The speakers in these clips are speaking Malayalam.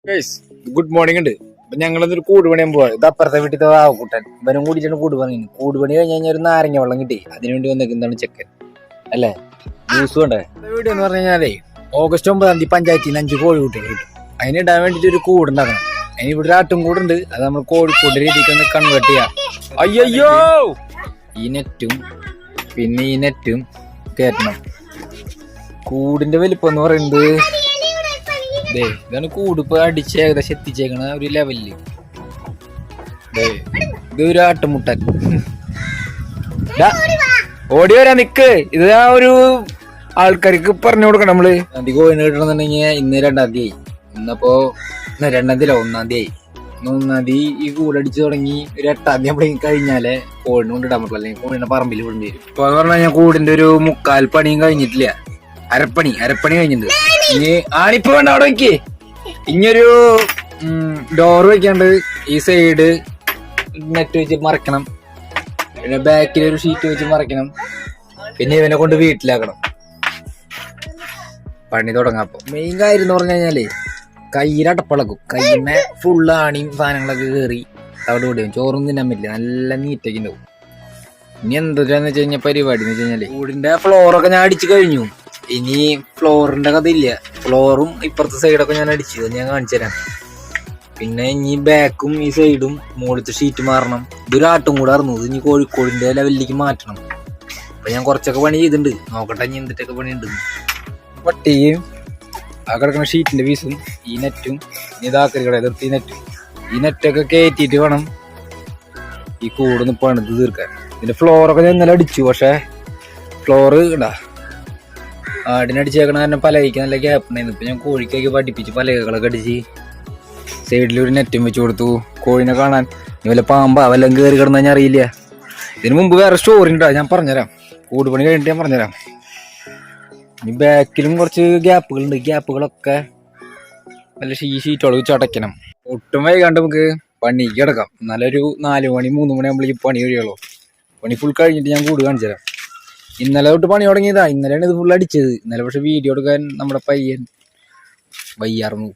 ഗൈസ് ഗുഡ് മോർണിംഗ് ഉണ്ട്. അപ്പൊ ഞങ്ങളൊരു കൂട് പണിയാൻ പോവാ. ഇത് അപ്പുറത്തെ വീട്ടിൽ ആവക്കൂട്ടൻ ഇവനും കൂടിയിട്ടാണ് കൂട് പണി. കൂട് പണി കഴിഞ്ഞ് കഴിഞ്ഞാൽ ഒരു നാരങ്ങ വെള്ളം കിട്ടി. അതിനുവേണ്ടി വന്നേക്കുന്നതാണ് ചെക്കൻ അല്ലേ, ജ്യൂസ് വേണ്ടേ. വീഡിയോ എന്ന് പറഞ്ഞു കഴിഞ്ഞാലേ ഓഗസ്റ്റ് 9 പഞ്ചായത്തിൽ നിന്ന് 5 കോഴിക്കുട്ടികൾ കിട്ടും. അതിനിടാൻ വേണ്ടിട്ട് ഒരു കൂടുണ്ടാക്കണം. അതിന് ഇവിടെ ഒരു ആട്ടും കൂടുണ്ട്. അത് നമ്മൾ കോഴിക്കോട് രീതിക്ക് ഒന്ന് കൺവേർട്ട് ചെയ്യാം. അയ്യോ ഈ നെറ്റും പിന്നെ ഈ നെറ്റും കയറ്റണം. കൂടിന്റെ വലിപ്പം എന്ന് പറയുന്നത് ഇതാണ്. കൂട് ഇപ്പൊ അടിച്ച് ഏകദേശം എത്തിച്ചേക്കണ ഒരു ലെവലില്. ഇത് ഒരു ആട്ടുമുട്ടൻ ഓടി വരാ നിക്ക്. ഇത് ആ ഒരു ആൾക്കാർക്ക് പറഞ്ഞു കൊടുക്കണം നമ്മള്. അധികം കോഴിനെ കിട്ടണമെന്നുണ്ടെങ്കിൽ ഇന്ന് 2-ാം തീയതി. ഇന്നപ്പോ 2-ാം തീയതി 1-ാം തീയതി. 1-ാം തീയതി ഈ കൂടടിച്ച് തുടങ്ങി ഒരു 8-ാം തീയതി നമ്മളെ കഴിഞ്ഞാലേ കോഴിനെ കൊണ്ട് ഇടാൻ പറ്റില്ല, അല്ലെങ്കിൽ കോഴിനെ പറമ്പിൽ വിടേണ്ടി വരും. ഇപ്പൊ എന്ന് പറഞ്ഞാൽ ഞാൻ കൂടിന്റെ ഒരു 1/4 പണിയും കഴിഞ്ഞിട്ടില്ല. അരപ്പണി കഴിഞ്ഞിട്ടുണ്ട്. ഇനി ആണിപ്പോ വേണ്ട അവിടെ വെക്കേ. ഇനിയൊരു ഡോർ വെക്കാണ്ട് ഈ സൈഡ് നെറ്റ് വെച്ച് മറക്കണം. പിന്നെ ബാക്കിൽ ഒരു ഷീറ്റ് വെച്ച് മറക്കണം. പിന്നെ ഇവനെ കൊണ്ട് വീട്ടിലാക്കണം. പണി തുടങ്ങാം. അപ്പൊ മെയിൻ കാര്യം എന്ന് പറഞ്ഞു കഴിഞ്ഞാല് കയ്യിലടപ്പളക്കും. കയ്യിനെ ഫുള്ള് ആണിയും സാധനങ്ങളൊക്കെ കയറി അവിടെ വിടും. ചോറും തിന്നാൻ പറ്റില്ല, നല്ല നീറ്റൊക്കെ ഉണ്ടാവും. ഇനി എന്തൊക്കെയാന്ന് വെച്ച് കഴിഞ്ഞാൽ പരിപാടി എന്ന് വെച്ച് കഴിഞ്ഞാല് വീടിന്റെ ഫ്ലോറൊക്കെ ഞാൻ അടിച്ചു കഴിഞ്ഞു. ഇനി ഫ്ലോറിന്റെ കഥ ഇല്ല. ഫ്ലോറും ഇപ്പുറത്തെ സൈഡൊക്കെ ഞാൻ അടിച്ചു, ഞാൻ കാണിച്ചു തരാം. പിന്നെ ഇനി ബാക്കും ഈ സൈഡും മുകളിലത്തെ ഷീറ്റ് മാറണം. ഇതൊരു ആട്ടും കൂടെ ആയിരുന്നു. ഇത് ഇനി കോഴിക്കോടിന്റെ ലെവലിലേക്ക് മാറ്റണം. അപ്പൊ ഞാൻ കുറച്ചൊക്കെ പണി ചെയ്തിട്ടുണ്ട്. നോക്കട്ടെ ഇനി എന്തിട്ടൊക്കെ പണി ഉണ്ട്. പട്ടിയും ആ കിടക്കുന്ന ഷീറ്റിന്റെ പീസും ഈ നെറ്റും ഇതാക്കരി കട എതിർത്ത് ഈ നെറ്റൊക്കെ കയറ്റിയിട്ട് വേണം ഈ കൂടൊന്ന് പണിത് തീർക്കാൻ. ഇതിന്റെ ഫ്ലോറൊക്കെ ഞാൻ ഇന്നലെ അടിച്ചു. പക്ഷെ ഫ്ലോറ് ഇടാ ആടിനടിച്ചേക്കണ കാരണം പലകയ്ക്ക് നല്ല ഗ്യാപ്പ് ഉണ്ടായിരുന്നു. ഇപ്പൊ ഞാൻ കോഴിക്കൊക്കെ പഠിപ്പിച്ച് പലകകളൊക്കെ അടിച്ച് സൈഡിലൊരു നെറ്റും വെച്ച് കൊടുത്തു. കോഴിനെ കാണാൻ വല്ല പാമ്പാ വല്ലതും കയറി കിടന്നാൽ ഞാൻ അറിയില്ല. ഇതിനു മുമ്പ് വേറെ സ്റ്റോറി ഉണ്ടാ, ഞാൻ പറഞ്ഞുതരാം. കൂടുപണി കഴിഞ്ഞിട്ട് ഞാൻ പറഞ്ഞുതരാം. ഇനി ബാക്കിലും കുറച്ച് ഗ്യാപ്പുകളുണ്ട്. ഗ്യാപ്പുകളൊക്കെ നല്ല ഷീറ്റോട് വെച്ച് അടയ്ക്കണം. ഒട്ടും വൈകാണ്ട് നമുക്ക് പണിക്ക് കിടക്കാം. എന്നാലൊരു 4 മണി 3 മണി ആകുമ്പോൾ ഈ പണി കഴിയുള്ളൂ. പണി ഫുൾ കഴിഞ്ഞിട്ട് ഞാൻ കൂട് കാണിച്ചു തരാം. ഇന്നലെ തൊട്ട് പണി തുടങ്ങിയതാ. ഇന്നലെയാണ് ഇത് ഫുൾ അടിച്ചത്. ഇന്നലെ പക്ഷെ വീഡിയോ എടുക്കാൻ നമ്മുടെ പയ്യൻ പനിയായിരുന്നു.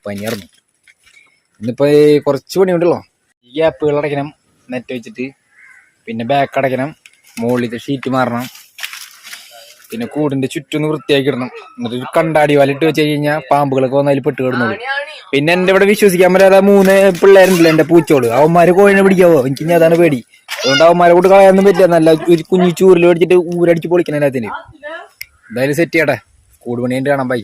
ഇന്നിപ്പോ കുറച്ച് പണിയുണ്ടല്ലോ. ഈ ഗ്യാപ്പുകൾ അടയ്ക്കണം നെറ്റ് വെച്ചിട്ട്. പിന്നെ ബാക്ക് അടയ്ക്കണം. മുകളിലത്തെ ഷീറ്റ് മാറണം. പിന്നെ കൂടിന്റെ ചുറ്റൊന്ന് വൃത്തിയാക്കി ഇടണം. എന്നിട്ട് കണ്ടാടി വലയിട്ട് വെച്ച് കഴിഞ്ഞാൽ പാമ്പുകളൊക്കെ വന്നതിൽ പെട്ട് കിടന്നുള്ളൂ. പിന്നെ എന്റെ ഇവിടെ വിശ്വസിക്കാൻ പറ്റാതെ 3 പിള്ളേരുണ്ടല്ലോ എന്റെ പൂച്ചോട്. അവന്മാര് കോഴിനെ പിടിക്കാവോ? എനിക്ക് ഇനി അതാണ് പേടി. അതുകൊണ്ട് അവന്മാരെ കൊണ്ട് കളയാനൊന്നും പറ്റില്ല. നല്ല ഒരു കുഞ്ഞു ചൂരിൽ മേടിച്ചിട്ട് ഊരടിച്ച് പൊളിക്കണം എല്ലാത്തിന്. എന്തായാലും സെറ്റ് ചെയ്യട്ടെ. കൂടുപണി കാണാൻ പൈ.